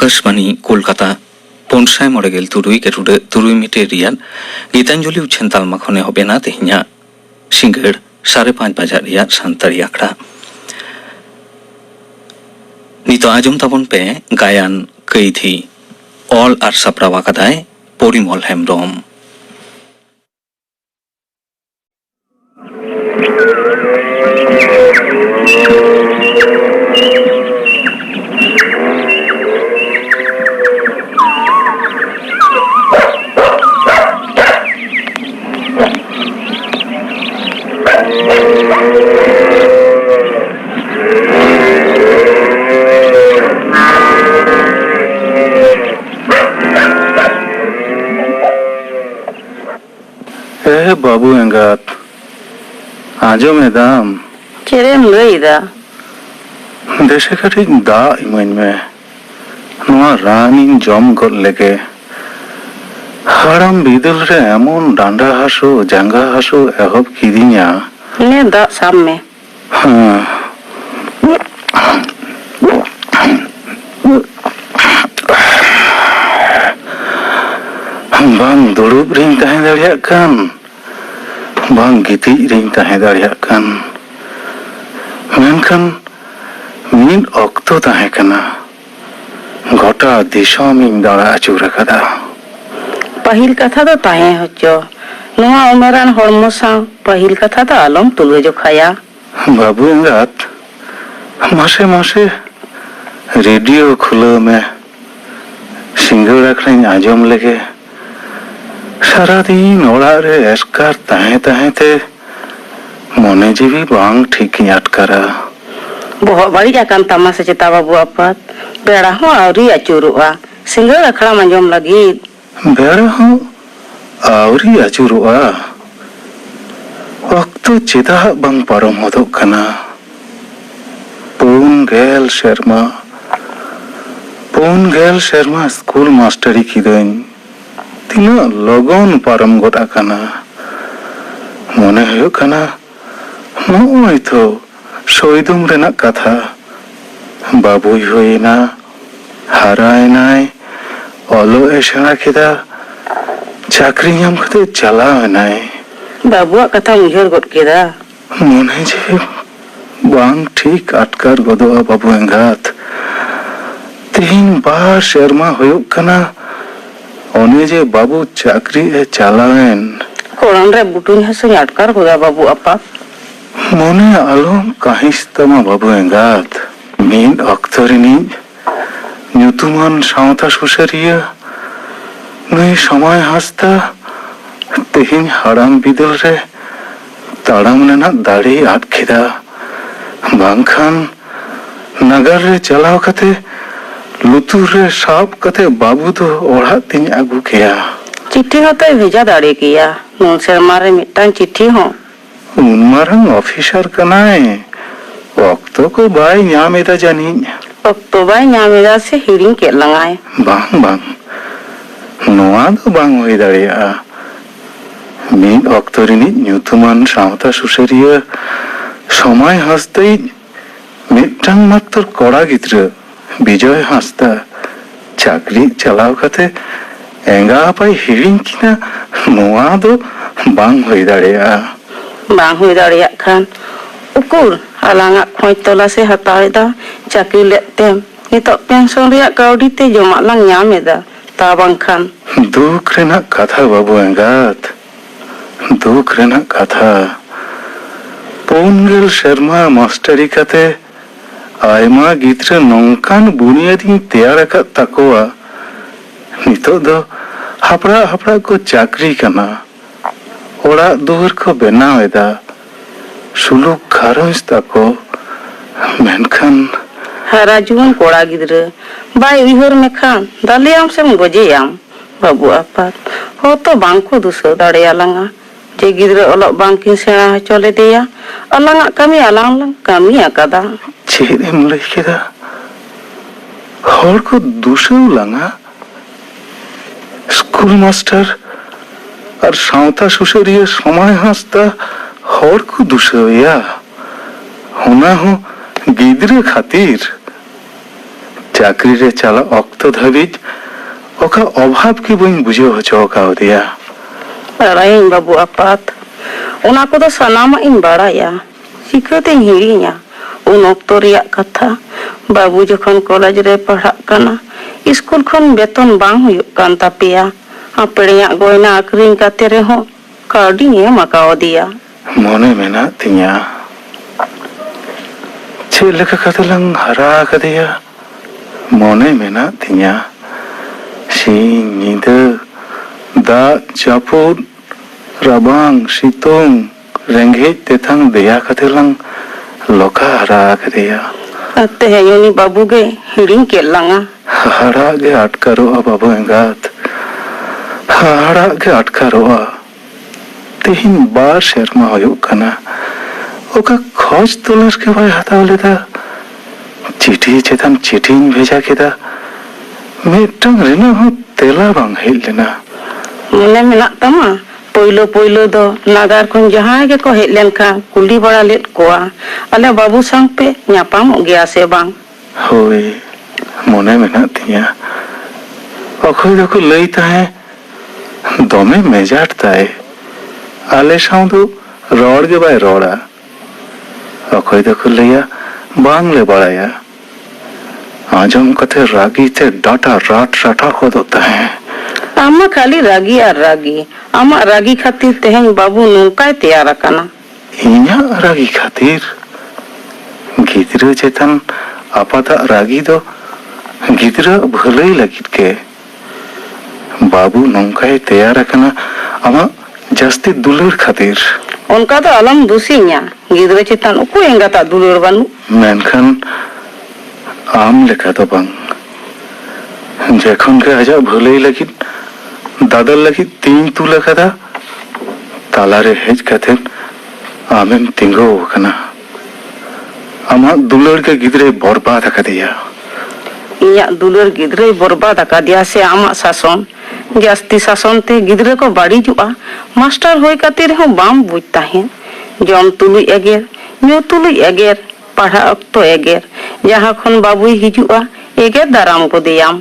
Akashvani Kolkata 593 metre Riyan Geetanjali उछन तालमा खने होबेना तेहिया सिंगड़ 5:30 बजा रिया सानताड़ी आखड़ा नितो आजम ताबन पे गायन कैथी ऑल आर सप्रावा कदाय परिमल हेम्ब्रम। बाबू एंगात आजम एदाम चेरेम लईदा देशे कटिज दा इमाइन में नवा रानिन जम गल लेके हाड़ाम बिदल रे एमन डांडा हासु जांगा हासु एहब किदिया ने दा सामने बांग दुड़ुब रिंग ताहे दाड़िया कान बांग गितिज रिंग ताहे दाड़िया कान मेनखान मीन ऑक्तो ताहे कना गोटा दिशम इन दाड़ा आचुर कदा पहिल कथा तो ताहे होचो नवा उमरान हड़मो सां पहिल कथा तो आलम तुलगे जो खाया बाबू एंगात मासे मासे रेडियो खुलो में सिंगड़ आखड़ाई आजम लेके सारा दिन ओड़ा रे एस्कार ताहे ताहे ते मने जीवी बांग ठीक अटकारा बहुत बड़ी जाकान तमा से चेता बाबू आपात बेड़ा हो आवरी आचुरुआ सिंगड़ अखड़ा मंजम लगी बेड़ा हो आवरी आचुरुआ वक्त चेता बांग पारम होदो कना पून गेल शर्मा स्कूल मास्टरी किदोइन तीना लगन पारम गोटा कना मने हुयो कना नोय तो सोइदुम रेना कथा बाबुई होइना हारायनाय ओलो एशेना केदा चाकरी नाम कते चलावनाय बाबुआ कथा उजर गोट केदा मने जे बांग ठीक अटकार गोदोआ बाबू एंगात तीन बार शर्मा हुयो कना ओने जे बाबू चाकरी ए चलावेन कोड़न रे बुटुन हसे अटकार गोदा बाबू अपा मने आलम काहिस तमा बाबू एंगात मीन अक्तरिनी ᱧᱩᱛᱩᱢᱟᱱ सावता सुसरिया नई समय हस्ता तेहिन हाड़ाम बिदल रे ताड़ाम रेना दाड़ी आट केदा बांखान नगर रे चलाव कते लुतुर रे साब कते बाबू तो ओढ़ा तिन आगु केया चिट्ठी होते भेजा दाड़े किया नून शर्मा रे मिट्टान चिट्ठी हो उन मारंग ऑफिसर कनाए वक्तो को बाय न्यामेदा जानी वक्तो बाय न्यामेदा से हिरिंग के लंगाए बांग बांग नोआ दो बांग होई दाड़िया मीन ऑक्टोरिनी ᱧᱩᱛᱩᱢᱟᱱ सावता सुसरिया समय हस्ते मिट्टांग मात्र कोड़ा गिद्रा विजय हस्ता चाकरी चलाव कते एंगा पाई हिरिंग किना नोआ दो बांग होई दाड़िया बांग हुई दाड़िया खान उकुर आलांगा खोज तोला से हतावेदा चाकरी लेते नितो पेंशन रिया काउडी ते जमा लांग ᱧᱟᱢᱮदा ता बांखान दुख रेना कथा बाबू एंगात दुख रेना कथा पोंगल शर्मा मास्टरी कते आयमा गिद्रा नोंकान बुनियादी तैयार अकत ताकोआ नितो दो हपड़ा हपड़ा को चाकरी कना ओड़ा दुवर को बनावेदा सुलुक घारंज ताको मेनखान हरा जुवन कोड़ा गिद्रा बाय उइहर में खान दालियाम से गोजेयाम बाबू आपात हो तो बांग को दुसो दाड़े आलांगा जे गिद्रा ओलो बांग की सेना चले दिया आलांगा कमी आलांग कमी आकादा चेरेम लई केदा हर को दुसो लांगा स्कूल मास्टर और सावता सुसरिया समय हस्ता हर को दुसोया होना हो गिद्रा खातिर चाकरी रे चला अक्तो धाबिज ओका अभाव की बइन बुझे होचो कावदिया राइन बाबू आपात उना को तो सनामा इन बड़ाया चिकाते हिड़िया उन अक्तो रिया कथा बाबू जखन कॉलेज रे पढ़ा कना स्कूल खन बेतन बांग हुयुक कान तापेया आपड़िया गोयना आकरिंग काते रे हो काडी एम आकाव दिया मोने मेना तिया चेद लेका कतलंग हरा कदिया मोने मेना तिया सिंग नींदा दा जापुद रबांग सितोंग रेंगेज तेथांग दया कतलंग लोका हरा कदिया अते है योनी बाबू गे हिड़िंग के लंगा हरा गे अटकारो बाबू एंगात हरा गे अटकारो तेहिन बार शर्मा होयुक कना ओका खोज तलाश के भाई हताव लेदा चिठी चेतन चिठी भेजा केदा मिटंग रेना हो तेला बांग हेल लेना मने मेना तमा पोइलो पोइलो दो नागार खन जहां के को हेल लेन का कुली बड़ा लेट कोआ अले बाबू संग पे न्यापाम गया से बांग होए मोने मेना तिया अखोय दको लई ताहे दोमे मेजाट ताए आले साउ दो रोड के बाय रोड़ा अखोय दको लैया बांग ले बड़ाया आजम कथे रागी ते डाटा राट राटा हो दोता है आमा खाली रागी और रागी आमा रागी खातिर तेहन बाबू नौकाय तैयार कना इन्या रागी खातिर गिद्र चेतन आपाता रागी दो गिद्र भलई लगित के बाबू नौकाय तैयार कना आमा जास्ती दुलर खातिर उनका तो अलम दुसिया गिद्र चेतन उको एंगाता दुलर बानु मेनखान आम लेखा तो बांग जखन के आजा भलई लगित दादल लगित तीन तुला कदा तालारे हेज कथेन आमेम तिंगो कना आमा दुलर के गिद्रे बर्बाद कदिया इया दुलर गिद्रे बर्बाद दिया से आमा शासन जास्ती शासन ते गिद्रे को बाड़ी जुआ मास्टर होय खातिर हो बाम बुझता है जम तुलुई एगेर न्यू तुलुई एगेर पढ़ा अक्तो एगेर जहां खन बाबू हिजुआ एगेर दाराम को दियाम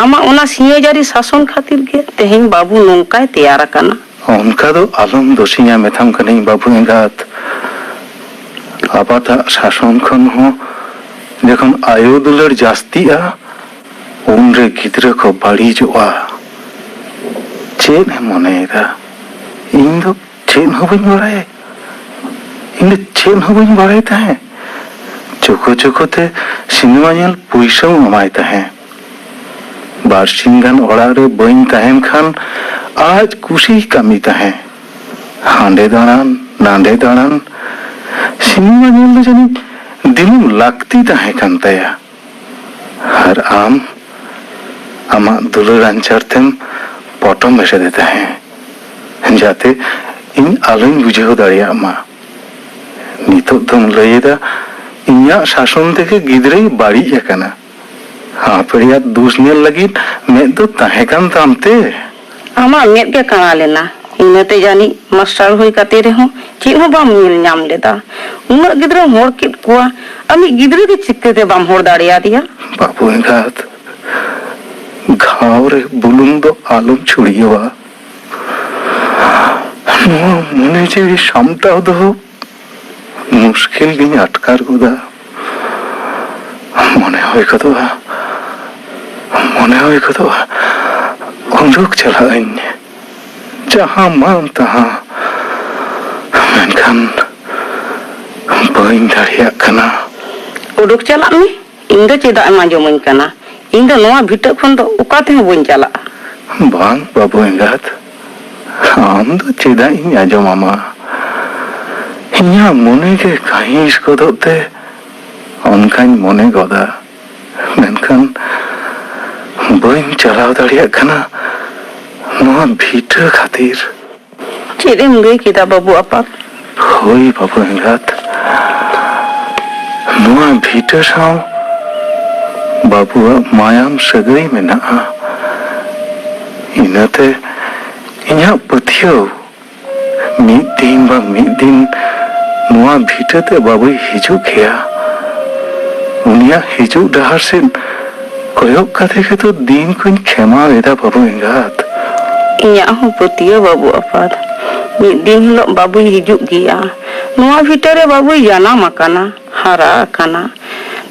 आमा उना सिए जारी शासन खातिर के तेहिन बाबू नौकाय तैयार कना उनका दो आलम दोषिया मेथाम कने बाबू एंगात आपाता शासन खन हो जखन आयो दुलर जास्ती आ उनरे गिद्रे को बाड़ी जुआ चेन है मोनेदा इन दो चेन हो बइन बड़ाए इन चेन हो बइन बड़ाए ताहे चोको चोको ते सिनेमा नेल पुइसा अमाय ताहे बारसिंगान ओड़ा रे बइन ताहेन खान आज कुशी कामी ताहे हांडे दाड़ान नांडे दाड़ान सिनेमा नेल दो जानी दिनुम लागती ताहे कान ताया हर आम आमा दुलर आंचार तेम पटम बेसे देता है जाते इन आलोइन बुझेहो दाड़िया मा नितो दम लयेदा इन्या शासन तेके गिद्रे बाड़ी एकना आपड़िया दूस नेल लगी मैं तो ताहे कान तामते आमा मेद के कना लेना इनते जानी मास्टर होई काते रे हो ची हो बाम मिल नाम लेदा उन गिद्रे होड़ के कोआ अमी गिद्रे के चिक्के ते बाम होड़ दाड़िया दिया बाबू एंगात घाव रे बुलुंग दो आलम छुड़ियवा मने जे सामटाव दो मुश्किल गिनी अटकार गोदा मने होय कतो उंडुक चलाइन जहां मान तहां मेनखान बइन दाड़िया कना उडुक चला में इन दो चेदा मा जमन कना इन दो नोआ भिटा खन दो उकाते हो बइन चला बांग बाबू एंगात आम दो चेदा इन आजो मामा इन्या मोने के काहिस को दोते उनकाइन मोने गोदा मेनखान बइन चलाव दाड़िया कना नोआ भिटा खातिर चेदेम लई केदा बाबू आपा होई बाबू एंगात नोआ भिटा साव बाबू मायाम सगई मेना इनाते इन्या पथियो मिद दिन नोआ भिटाते बाबू हिजू गया उनिया हिजू डहार से koyok kate ke to din kuin khema eda babu engat. Inya hon putiya babu apad. Mid din hilok babu hijuk gaya. Noa bhitare babu janam akana, hara akana.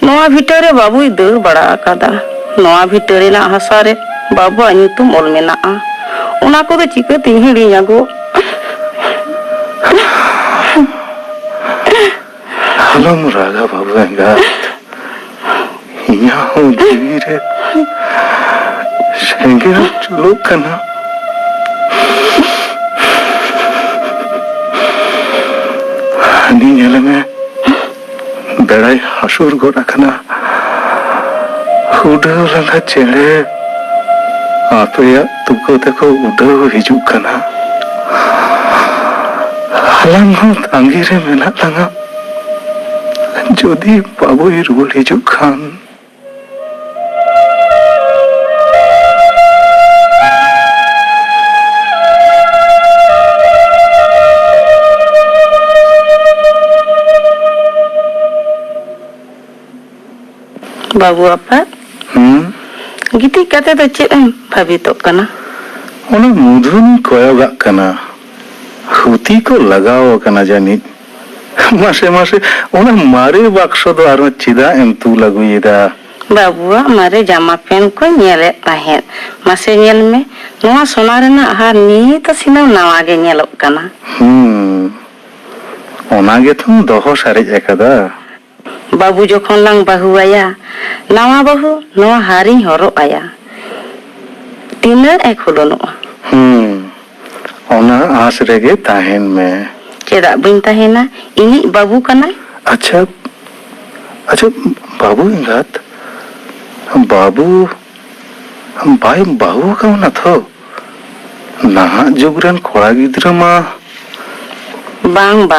Noa bhitare babu dar bada akada. Noa bhitare na hasare babu anyutum ol menaa. Ona ko do chika tin hirinya go. Alom raga babu engat. Inya hon jire. Senggel culuk kana. Ni nyele me berai hasur gora kana. Udah langa cere. Apa ya tuko teko udah hijuk kana. Alang ho tanggire mena langa. Jodi babu ruwal hijuk kan. Babu apad. Giti kate do chet em bhabitok kana. Ona mudhun koyogak kana. Huti ko lagao kana jani. Mase mase ona mare baksho do aro chida em tu laguyeda. Babu mare jama pen ko nyelet tahet. Mase nyel me noa sona rena har ni to sinam nawa ge nyelok kana. Ona ge thum doho sarej akada. Babu jokhon lang bahu aya. Nawa bahu noa haring horok aya. Tiner ek hulonoa. Ona as rege tahen me. Cedak bain tahena ini babu kana. Acha babu ingat. Babu bai bahu ka na tho. Naha jugran kora gidra ma. Bang.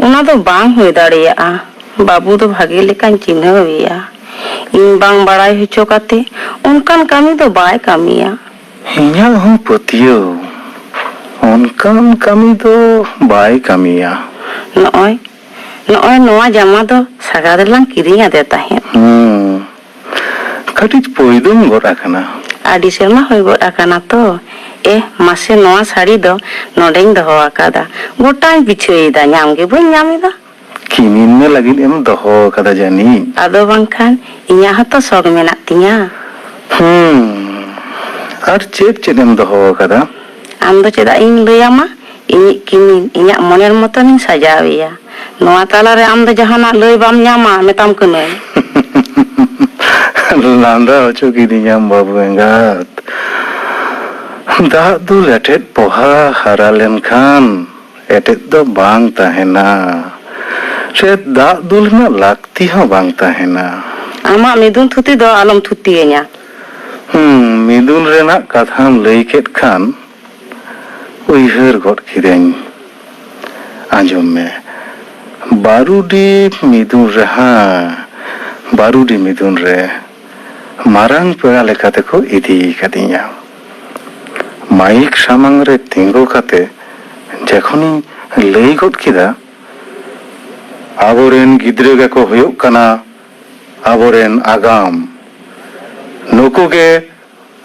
Ona do bang hui dareya. Babu do bhage lekan chinhawiya. In bang barai hocho kate onkan kami do bai kamiya. Inya ho patiyo. Onkan kami do bai kamiya. Noy noa jama do sagad lang kiring ade tahen. Katit poidum gora kana. Adi serma hoi god akana to. Mase noa sari do nodeng doho akada. Gotai bichhoida nyam ge bain nyamida. Kinin me lagin em doho kada jani. Ado bangkhan inya hato sog menak tinya. Ar chet em doho kada. Am do cedak ing leyama ini kinin inya moner moton ing sajawiya. Noa talare am do jahana lei bam nyama metam kenai. Landa ocho kidinyam babu engat. Dak du letet poha hara lenkhan etet do bang tahena. Set dak dul na lakti ha bang tahena. Ama midun thuti do alom thutinya. Midun renak katham lei ket khan uihar god kideng. Anjom me. Barudi midun reha. Barudi midun re. Marang pera lekate ko idi kadinya. Maik samang re tingo kate jekhoni lei god kida. Aboren gidre geko huyuk kana aboren agam. Nuku ge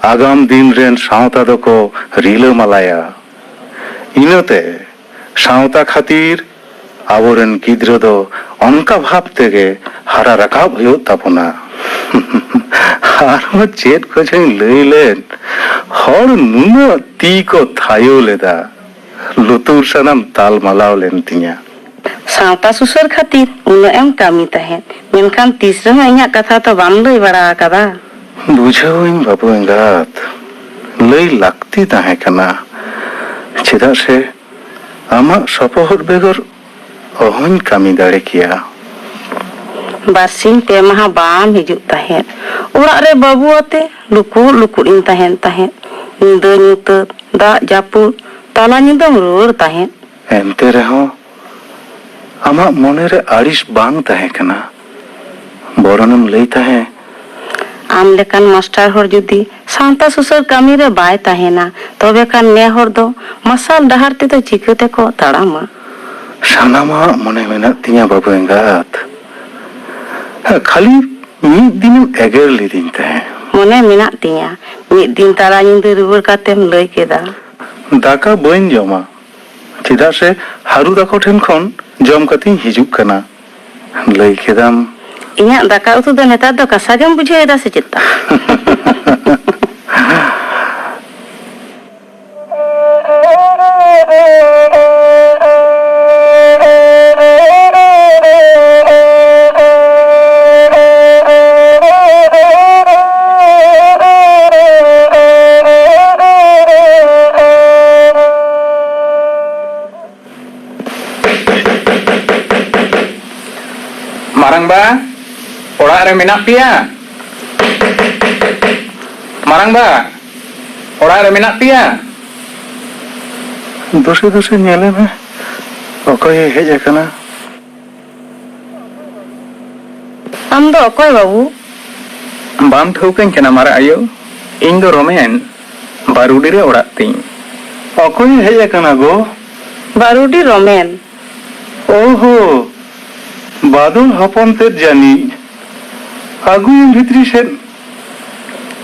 agam din ren sauta doko rila malaya. Inote sauta khatir aboren gidre do onka bhab tege hara rakab huyuk tapona. Aro chet ko jeng lei len. Hor nuno ti ko thayo leda. Lutur sanam tal malau len tinya. Sauta susur khatir uno em kami tahen. Menkhan tisra ma inya katha to bam lei bada akada. Bujhaoing babu engat. Lei lakti tahe kana. Chedak se amak sopohor begor ohon kami dare kiya. Barsing pe maha bam hijuk tahen. Urak re babu ate lukut ing tahen. Nyuda nyuta dak japut tala nyuda merur tahen. Ente reho amak monere aris bang tahe kana. Boronam lei tahe. Am lekan master hor judi sauta susur kami re bai tahena tobe kan ne hor do masal dahar te to chikate ko tarama. Sanama mone menak tinya babu engat. Khali ᱢᱤᱫ ᱫᱤᱱᱮᱢ ᱮᱜᱮᱨ ᱞᱤᱫᱤᱧ ᱛᱟᱦᱮᱸ ᱢᱚᱱᱮ ᱢᱮᱱᱟᱜ ᱛᱤᱧᱟ ᱢᱤᱫ din ᱛᱟᱞᱟ ᱧᱤᱫᱟᱹ ᱨᱩᱣᱟᱹᱲ ᱠᱟᱛᱮᱢ ᱞᱟᱹᱭ ᱠᱮᱫᱟ ᱫᱟᱠᱟ ᱵᱟᱹᱧ ᱡᱚᱢᱟ ᱪᱮᱫᱟᱜ ᱥᱮ ᱦᱟᱨᱩ ᱛᱟᱠᱚ ᱴᱷᱮᱱ ᱠᱷᱚᱱ ᱡᱚᱢ ᱠᱟᱛᱮᱧ ᱦᱤᱡᱩᱜ ᱠᱟᱱᱟ ᱞᱟᱹᱭ ᱠᱮᱫᱟᱢ ᱤᱧᱟᱹᱜ ᱫᱟᱠᱟ ᱩᱛᱩ ᱫᱚ ᱱᱮᱛᱟᱨ ᱫᱚ ᱠᱟᱥᱟ ᱜᱮᱢ ᱵᱩᱡᱷᱟᱹᱣᱮᱫᱟ ᱥᱮ ᱪᱮᱫ? Marang ba? Orang re menak pia? Marang ba? Orang re menak pia? ᱫᱩᱥᱮ ᱫᱩᱥᱮ ᱧᱮᱞᱮ ᱢᱮ ᱚᱠᱚᱭᱮ ᱦᱮᱡ ᱟᱠᱟᱱᱟ ᱟᱢ ᱫᱚ ᱚᱠᱚᱭ ᱵᱟᱵᱩ? Bam thaukañ kana mara ayo? ᱤᱧ ᱫᱚ ᱨᱚᱢᱮᱱ ᱵᱟᱨᱩᱰᱤ ᱨᱮ ᱚᱲᱟᱜ ᱛᱤᱧ ᱚᱠᱚᱭᱮ ᱦᱮᱡ ᱟᱠᱟᱱᱟ ᱜᱚ ᱵᱟᱨᱩᱰᱤ ᱨᱚᱢᱮᱱ ᱳᱦᱳ ᱵᱟᱫᱚᱞ ᱦᱚᱯᱚᱱ ᱛᱮᱫ ᱡᱟᱹᱱᱤᱡ ᱟᱹᱜᱩᱭᱮᱢ ᱵᱷᱤᱛᱨᱤ ᱥᱮᱫ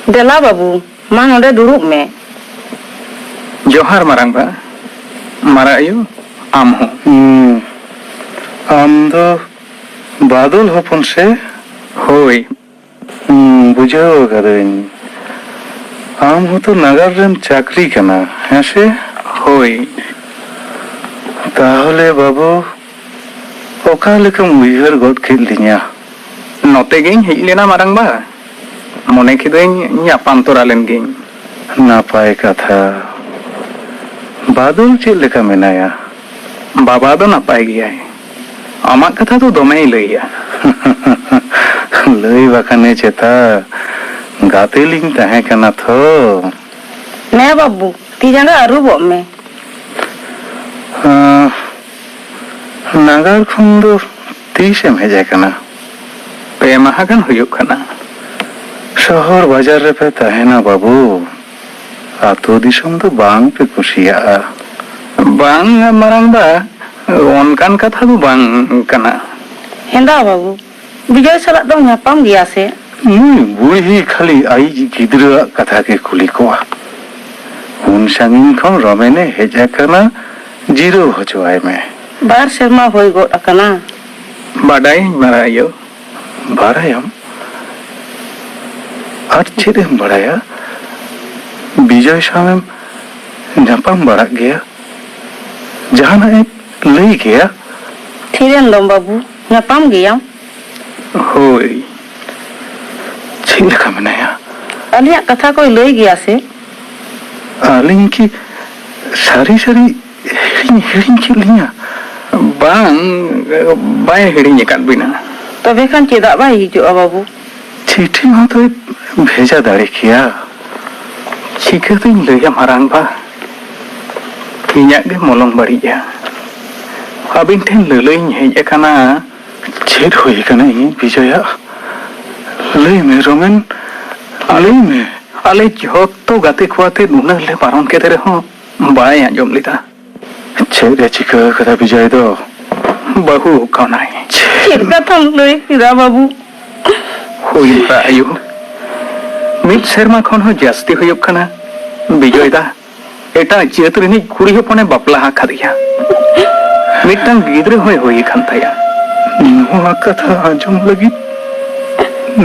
ᱫᱮᱞᱟ ᱵᱟᱵᱩ ᱢᱟ ᱱᱚᱰᱮ ᱫᱩᱲᱩᱵ ᱢᱮ ᱡᱚᱦᱟᱨ ᱢᱟᱨᱟᱝ ᱵᱟ ᱢᱟᱨᱟ ᱟᱭᱳ ᱟᱢ ᱦᱚᱸ ᱟᱢ ᱫᱚ ᱵᱟᱫᱚᱞ ᱦᱚᱯᱚᱱ ᱥᱮ ᱦᱳᱭ ᱵᱩᱡᱷᱟᱹᱣ ᱟᱠᱟᱫᱟᱹᱧ ᱟᱢ ᱦᱚᱸᱛᱚ ᱱᱟᱜᱟᱨ ᱨᱮᱢ ᱪᱟᱹᱠᱨᱤ ᱠᱟᱱᱟ ᱦᱮᱸᱥᱮ ᱦᱳᱭ ᱛᱟᱦᱚᱞᱮ ᱵᱟᱵᱩ ᱚᱠᱟ ᱞᱮᱠᱟᱢ ᱩᱭᱦᱟᱹᱨ ᱜᱚᱫ ᱠᱮᱫ ᱞᱤᱧᱟ ᱱᱚᱛᱮ ᱜᱤᱧ ᱦᱮᱡ ᱞᱮᱱᱟ ᱢᱟᱨᱟᱝ ᱵᱟ ᱢᱚᱱᱮ ᱠᱤᱫᱟᱹᱧ ᱧᱟᱯᱟᱢ ᱛᱚᱨᱟ ᱞᱮᱱ ᱜᱤᱧ ᱱᱟᱯᱟᱭ ᱠᱟᱛᱷᱟ ᱵᱟᱫᱚᱞ ᱪᱮᱫ ᱞᱮᱠᱟ ᱢᱮᱱᱟᱭᱟ ᱵᱟᱵᱟ ᱫᱚ ᱱᱟᱯᱟᱭ ᱜᱮᱭᱟᱭ ᱟᱢᱟᱜ ᱠᱟᱛᱷᱟ ᱫᱚ ᱫᱚᱢᱮᱭ ᱞᱟᱹᱭᱟ ᱞᱟᱹᱭ ᱵᱟᱠᱷᱟᱱᱮ ᱪᱮᱛᱟ ᱜᱟᱛᱮ ᱞᱤᱧ ᱛᱟᱦᱮᱸ ᱠᱟᱱᱟ ᱛᱷᱚ ᱱᱮ ᱵᱟᱵᱩ ᱛᱤ ᱡᱟᱸᱜᱟ ᱟᱹᱨᱩᱵᱚᱜ ᱢᱮ ᱱᱟᱜᱟᱨ ᱠᱷᱚᱱ ᱫᱚ ᱛᱤᱥᱮᱢ ᱦᱮᱡ ᱟᱠᱟᱱᱟ 2 ᱢᱟᱦᱟ ᱜᱟᱱ ᱦᱩᱭᱩᱜ ᱠᱟᱱᱟ ᱥᱚᱦᱚᱨ ᱵᱟᱡᱟᱨ ᱨᱮᱯᱮ ᱛᱟᱦᱮᱱᱟ ᱵᱟᱵᱩ ᱟᱛᱳ ᱫᱤᱥᱚᱢ ᱫᱚ ᱵᱟᱝ ᱯᱮ ᱠᱩᱥᱤᱭᱟᱜᱼᱟ ᱵᱟᱝ ᱢᱟᱨᱟᱝ ᱵᱟ ᱚᱱᱠᱟᱱ ᱠᱟᱛᱷᱟ ᱫᱚ ᱵᱟᱝ ᱠᱟᱱᱟ ᱦᱮᱸᱫᱟ ᱵᱟᱵᱩ ᱵᱤᱡᱚᱭ ᱥᱟᱞᱟᱜ ᱫᱚᱢ ᱧᱟᱯᱟᱢ ᱜᱮᱭᱟ ᱥᱮ ᱱᱩᱭ ᱵᱩᱲᱦᱤ ᱠᱷᱟᱹᱞᱤ ᱟᱭᱤᱡ ᱜᱤᱫᱽᱨᱟᱹᱣᱟᱜ ᱠᱟᱛᱷᱟ ᱜᱮ ᱠᱩᱞᱤ ᱠᱚᱣᱟ ᱩᱱ ᱥᱟᱺᱜᱤᱧ ᱠᱷᱚᱱ ᱨᱚᱢᱮᱱᱮ ᱦᱮᱡ ᱟᱠᱟᱱᱟ ᱡᱤᱨᱟᱹᱣ ᱦᱚᱪᱚᱣᱟᱭ ᱢᱮ 2 ᱥᱮᱨᱢᱟ ᱦᱩᱭ ᱜᱚᱫ ᱟᱠᱟᱱᱟ ᱵᱟᱰᱟᱭᱤᱧ ᱢᱟᱨᱟ ᱟᱭᱳ ᱵᱟᱲᱟᱭᱟᱢ ᱟᱨ ᱪᱮᱫ ᱮᱢ ᱵᱟᱲᱟᱭᱟ ᱵᱤᱡᱚᱭ ᱥᱟᱶᱮᱢ ᱧᱟᱯᱟᱢ ᱵᱟᱲᱟᱜ ᱜᱮᱭᱟ ᱡᱟᱦᱟᱱᱟᱜ ᱮ ᱞᱟᱹᱭ ᱜᱮᱭᱟ ᱛᱷᱤᱨᱮᱱ ᱫᱚᱢ ᱵᱟᱵᱩ ᱧᱟᱯᱟᱢ ᱜᱮᱭᱟᱢ ᱦᱳᱭ ᱪᱮᱫ ᱞᱮᱠᱟ ᱢᱮᱱᱟᱭᱟ ᱟᱹᱞᱤᱧᱟᱜ ᱠᱟᱛᱷᱟ ᱠᱚᱭ ᱞᱟᱹᱭ ᱜᱮᱭᱟ ᱥᱮ ᱟᱹᱞᱤᱧ ᱠᱤ ᱥᱟᱹᱨᱤ ᱥᱟᱹᱨᱤ ᱦᱤᱲᱤᱧ ᱠᱮᱫ ᱞᱤᱧᱟ ᱵᱟᱝ ᱵᱟᱭ ᱦᱤᱲᱤᱧ ᱟᱠᱟᱫ ᱵᱤᱱᱟ ᱛᱚᱵᱮ ᱠᱷᱟᱱ ᱪᱮᱫᱟᱜ ᱵᱟᱭ ᱦᱤᱡᱩᱜᱼᱟ ᱵᱟᱵᱩ ᱪᱤᱴᱷᱤ ᱦᱚᱸᱛᱚᱭ ᱵᱷᱮᱡᱟ ᱫᱟᱲᱮ ᱠᱮᱭᱟ ᱪᱤᱠᱟᱹᱛᱤᱧ ᱞᱟᱹᱭᱟ ᱢᱟᱨᱟᱝ ᱵᱟ ᱤᱧᱟᱹᱜ ᱜᱮ ᱢᱚᱞᱚᱝ ᱵᱟᱹᱲᱤᱡᱼᱟ ᱟᱹᱵᱤᱱ ᱴᱷᱮᱱ ᱞᱟᱹᱞᱟᱹᱭᱤᱧ ᱦᱮᱡ ᱟᱠᱟᱱᱟ ᱪᱮᱫ ᱦᱩᱭ ᱟᱠᱟᱱᱟ ᱤᱧ ᱵᱤᱡᱚᱭᱟ ᱞᱟᱹᱭ ᱢᱮ ᱨᱚᱢᱮᱱ ᱞᱟᱹᱭ ᱢᱮ ᱟᱞᱮ ᱡᱷᱚᱛᱚ ᱜᱟᱛᱮ ᱠᱚ ᱟᱛᱮ ᱱᱩᱱᱟᱹᱜ ᱞᱮ ᱵᱟᱨᱚᱱ ᱠᱮᱫᱮ ᱨᱮᱦᱚᱸ ᱵᱟᱭ ᱟᱸᱡᱚᱢ ᱞᱮᱫᱟ ᱪᱮᱫ ᱮ ᱪᱤᱠᱟᱹ ᱟᱠᱟᱫᱟ ᱵᱤᱡᱚᱭ ᱫᱚ ᱵᱟᱹᱦᱩ ᱠᱟᱱᱟᱭ ᱪᱮᱫ ᱠᱟᱛᱷᱟᱢ ᱞᱟᱹᱭ ᱠᱮᱫᱟ ᱵᱟᱵᱩ ᱦᱩᱭ ᱢᱟᱨᱟ ᱟᱭᱳ 1 ᱥᱮᱨᱢᱟ ᱠᱷᱚᱱ ᱦᱚᱸ ᱡᱟᱹᱥᱛᱤ ᱦᱩᱭᱩᱜ ᱠᱟᱱᱟ ᱵᱤᱡᱚᱭ ᱫᱟ ᱮᱴᱟᱜ ᱡᱟᱹᱛ ᱨᱤᱱᱤᱡ ᱠᱩᱲᱤ ᱦᱚᱯᱚᱱᱮ ᱵᱟᱯᱞᱟ ᱟᱠᱟᱫᱮᱭᱟ ᱢᱤᱫᱴᱟᱝ ᱜᱤᱫᱽᱨᱟᱹ ᱦᱚᱸᱭ ᱦᱩᱭ ᱟᱠᱟᱱ ᱛᱟᱭᱟ ᱱᱚᱣᱟ ᱠᱟᱛᱷᱟ ᱟᱸᱡᱚᱢ ᱞᱟᱹᱜᱤᱫ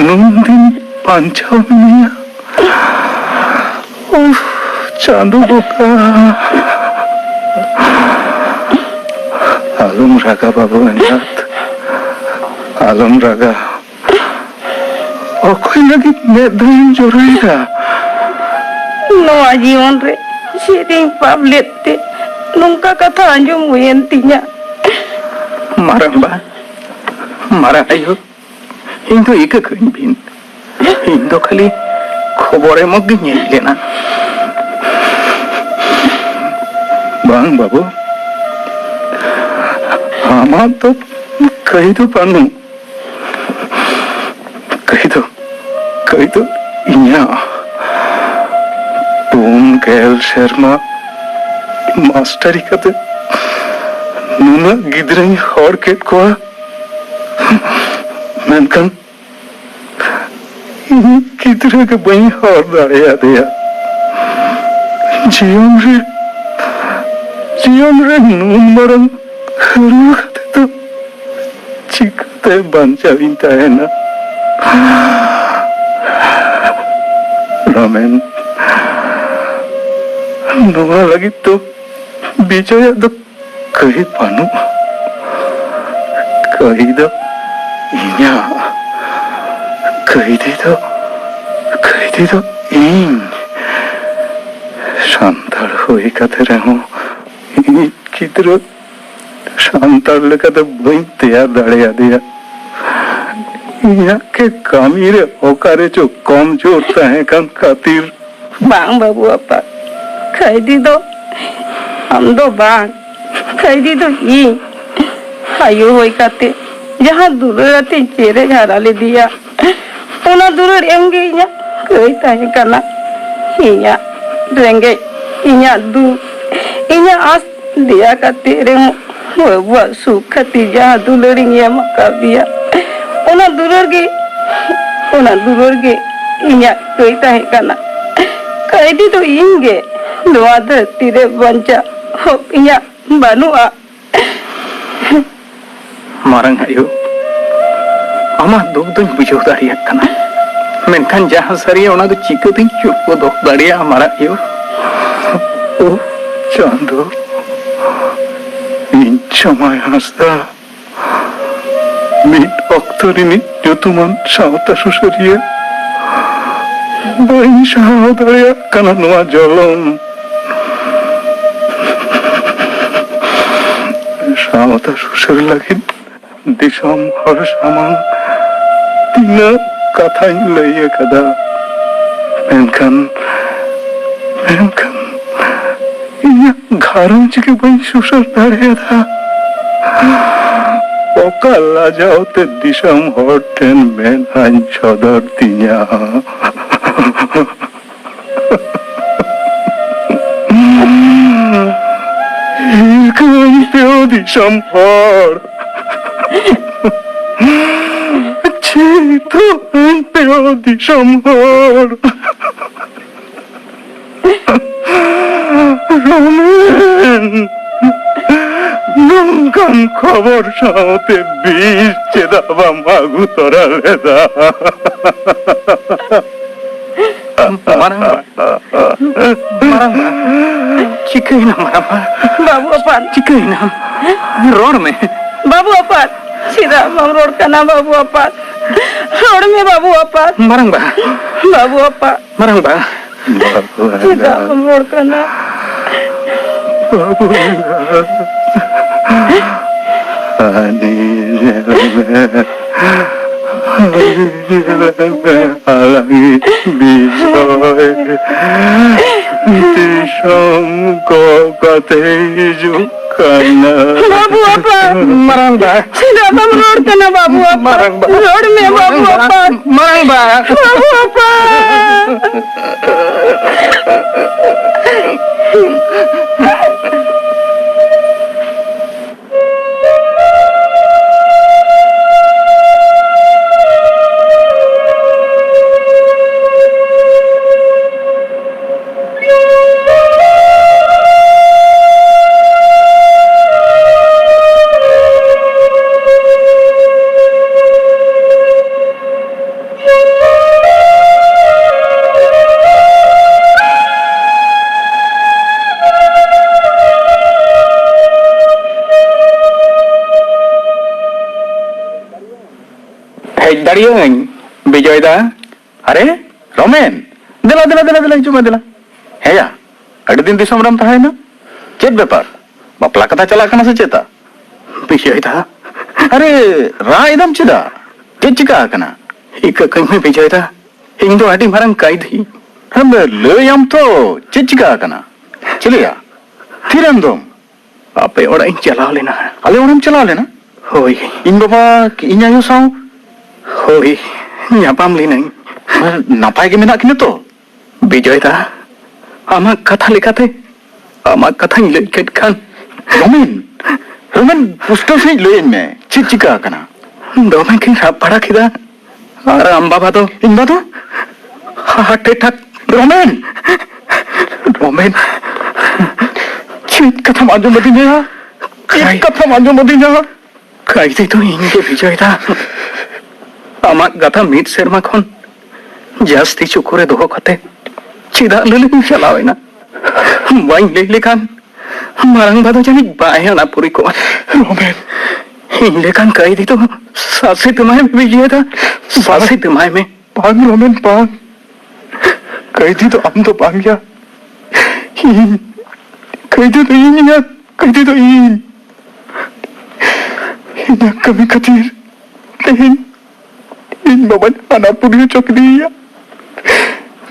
ᱱᱩᱱᱫᱤᱱ ᱵᱟᱧᱪᱟᱣ ᱢᱤᱱᱟᱹᱧᱟ ᱪᱟᱸᱫᱳ ᱵᱚᱸᱜᱟ আলম রাগা বাবু এঙ্গাত আলম রাগা অকই লাগি মেদইন জড়াইরা ᱱᱚᱣᱟ ᱡᱤᱭᱚᱱ ᱨᱮ ᱪᱮᱫ ᱤᱧ ᱯᱟᱯ ᱞᱮᱫ ᱛᱮ ᱱᱚᱝᱠᱟ ᱠᱟᱛᱷᱟ ᱟᱸᱡᱚᱢ ᱦᱩᱭᱮᱱ ᱛᱤᱧᱟ ᱢᱟᱨᱟᱝ ᱵᱟ ᱢᱟᱨᱟᱝ ᱟᱭᱳ ᱤᱧ ᱫᱚ ᱤᱠᱟᱹ ᱠᱟᱹᱧ ᱵᱤᱱ ᱤᱧ ᱫᱚ ᱠᱷᱟᱹᱞᱤ ᱠᱷᱚᱵᱚᱨ ᱮᱢᱚᱜ ᱜᱤᱧ ᱦᱮᱡ ᱞᱮᱱᱟ বাং বাবু আমার তো কই তো পানু কই তো ইয়া পুন গেল শর্মা মাস্টারি কাতে নুনা গিদ্রাই হড় কেট কোয়া মেনখান गिद्रा के बई हर दाड़िया दिया जीवन रे नून मरन रुआ खाते तो चिकाते बांचाविन ताहेना रमेन नोआ लगी तो विजय तो कहीं पानु कहीं तो इन्या कहीं तो इन शांतार हुई कथे रहूं किधरो शांतार लेका तो बई तैयार दाड़िया दिया यहाँ के कामीरे ओकारे जो कम जोड़ता है कम खातिर बांग बाबू अपा खैदी दो हम दो बांग खैदी दो ये आयु होई काते जहाँ दुलराते चेहरे घरा ले दिया उना दुलर एंगे इnya कई ताहे करना इnya रेंगे इnya दू इnya आस दिया काते रेंग वो सुखती जहाँ दुलरिंगे मका दिया उना दुलर गे इnya कई ताहे करना कई तो इंगे दोआ धरती रे बंचा हो इnya बानुआ मारंग आयु आमा दुख दुख बुझाव दाड़िया कना मेनखान जहां सरिया ओना दो चिकाते चुप दो दाड़िया हमारा आयु ओ चांदो इन समय हंसता मिट अक्तरिनी युतुमन सावता सुसरिया बई साव दाड़िया कना नोआ जलम सावता सुसर लगी दिसम हर सामान तीना कथाई लइया कदा मेनखान इया घरंज के बई सुसर दाड़िया था ओकाला जाओते दिसम हर टेन मेन हाइन सदर तिया दिसम हर दिसम हर रमेन नंगन खबर साथे बीच चेदाबा मागु तोरा लेदा मारंग चिकई ना मारा बाबू अपन चिकई ना रोड में बाबू अपन सीधा हम रोड का ना बाबू अपन रोड में बाबू अपन मारंग बा बाबू अपन मारंग बा सीधा हम रोड का ना আলাগি বিষয় দিশম কতে জুকানা बाबू अपन मारंग बा सीधा हम रोड का ना बाबू अपन रोड में बाबू अपन मारंग बा बाबू अपन दाड़िया विजय दा अरे रमेन दिला दिला दिला दिला हिजुमा दिला हेया अड़ी दिन दिसम रम ताहेना चेत बेपार बापला कथा चला कना से चेता विजय दा अरे रा एकदम चिदा चेत चिका कना एक कहीं में विजय दा इन दो आटी मारंग काई थी हम ले हम तो चेत चिका कना चलिया फिर अंदम आपे ओड़ा इन चला लेना अले उनम चला लेना होई इन बाबा इन आयु साव होई nyapam linang नापाय के मेना किने तो विजय दा आमा कथा लेखाते आमा कथा लई केट खान रमेन पुष्टो से लइन में चिचिका कना दोमे के राब पड़ा खिदा और आम बाबा तो इन बाबा हार्ट अटैक रोमेन रोमेन चीत कथा माजो मदीना चीत कथा माजो मदीना कायदे तो इनके विजय था आमा गथा मिट सेरमा खन जास्ती चुकुरे दोहो कते चिदा ललिम चलावेना बाइन ले लेखान मारंग बादो जानी बायना पूरी को रोमेन इन लेखान कायदे तो सासे तुम्हारे में विजय था सासे तुम्हारे में पांग रोमेन पांग कैदी तो हम तो पांग गया कैदी तो इन या कैदी तो इन कमी कतीर लेकिन इन बबन आना पूरी चौक दिया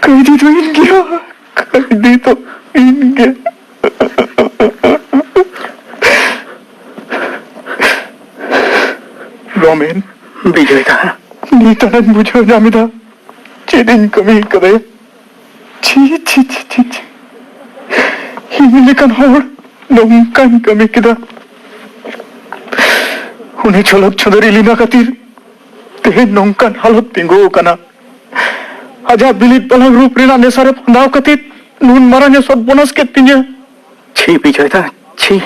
कैदी तो इन गया कैदी तो इन गया रोमेन विजय था नीता मुझे जामिदा चेदिन कमी करे ची ची ची ची ची लेकिन हर नौकान कमी किदा उन्हें चलक चंदरी लीना खातिर तेहे नौकान हालत तिंगो कना आजा बिलित पलंग रूप रीना नेसारे फंदाव खातिर नून माराने सद बोनस के तिंगे छी विजय था छी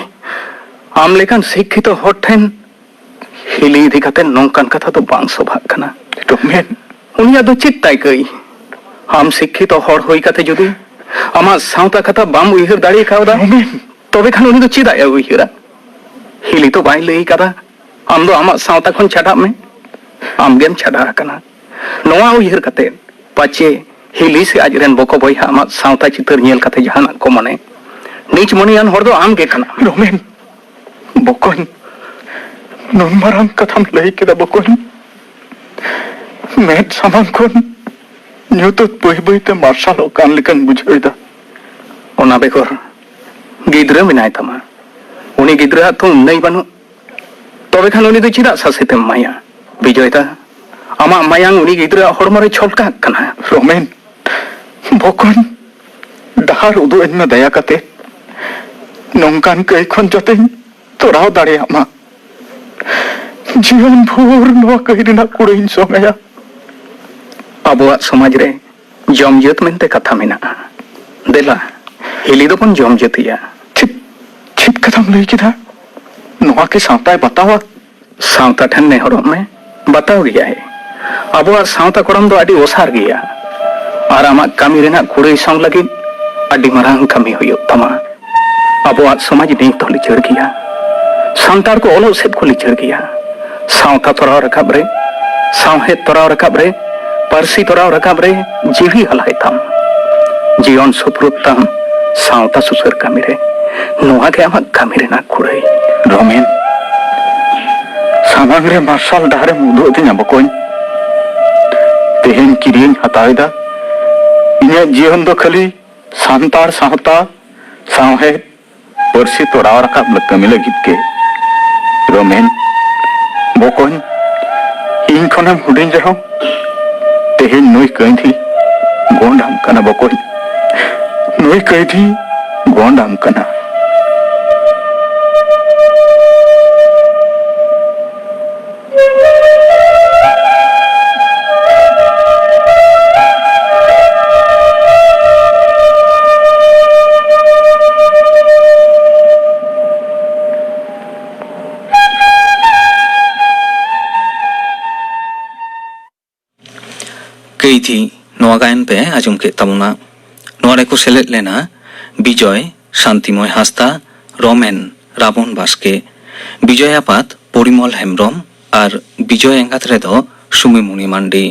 आम लेकिन शिक्षित तो हॉटेन हिली दिखाते नौकान कथा तो बांग सभा कना रोमेन उनिया दो चित्ताय कई हम शिक्षित तो हर होई कते जुदी आमा सावता कथा बाम उइहर दाड़ी खावदा तबे खान उनी तो चिदाय उइहरा हिली तो बाई लई कदा आम दो आमा सावता खन छाडा में आम गेम छाडा कना नोआ उइहर कते पाचे हिली से आजरेन बको बयहा आमा सावता चितर नेल कते जहाना को माने नीच मनियान हर दो आम गे कना रोमेन बकोन नोन मारांग कथाम लई केदा बकोन मेट सामान कोन न्यूतुत बई बईते मार्शल कान लेकन बुझाइदा ओना बेकर गिद्रा मिनाय तमा उनी गिद्रा तो नई बानु तबे खान उनी तो चिदा सासेते माया विजयता आमा मायांग उनी गिद्रा हरमरे छलका कना रोमेन बकोन डाहार उदु एन दया कते नंकान कई खन जते तोराव दाड़े आमा जीवन भोर नवा कहिरिना कुड़इन सोंगया आबुआ समाज रे जमजत मेनते कथा मेना देला हिली दो पन जमजतिया छिप छिप कथाम लई किदा नवा के सावताय बतावा सावता ठन ने हरो में बताव गया है आबुआ सावता करम दो आडी ओसार गया और आमा कामी रेना कुड़ई संग लगी आडी मारांग कामी होयो तमा आबुआ समाज नी तो लिचर गया संतार को ओलो सेत को लिचर गया सावता तोराव रकाब रे सावहे तोराव रकाब रे पारसी तोराव रकाब रे जीवी हलाय ताम जीवन सुप्रुत ताम सावता सुसर कामी रे नोआ के आमा कामी रे ना कुड़ई रोमेन सामांग रे मार्शल डारे मुदो दिना बकोन तेहेन किरियन हतायदा इने जीवन दो खाली सांतार सावता सावहे पारसी तोराव रकाब कामी लगित के रोमेन बकोन इन खनम हुडिन जहो तेहेन नुई कहीं गोंडाम कना बकोन नुई कहीं गोंडाम कना कई थी नोआ गायन पे आजम के तमुना नोआ को सेलेट लेना विजय शांतिमय हास्ता रोमेन राबन बास्के विजय आपात परिमल हेम्ब्रम और विजय एंगात रेदो सुमिमुनि मांडी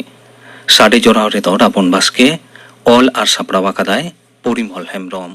साडे जोराव रेदो राबन बास्के ऑल आर सापड़ावा कादाय परिमल हेम्ब्रम।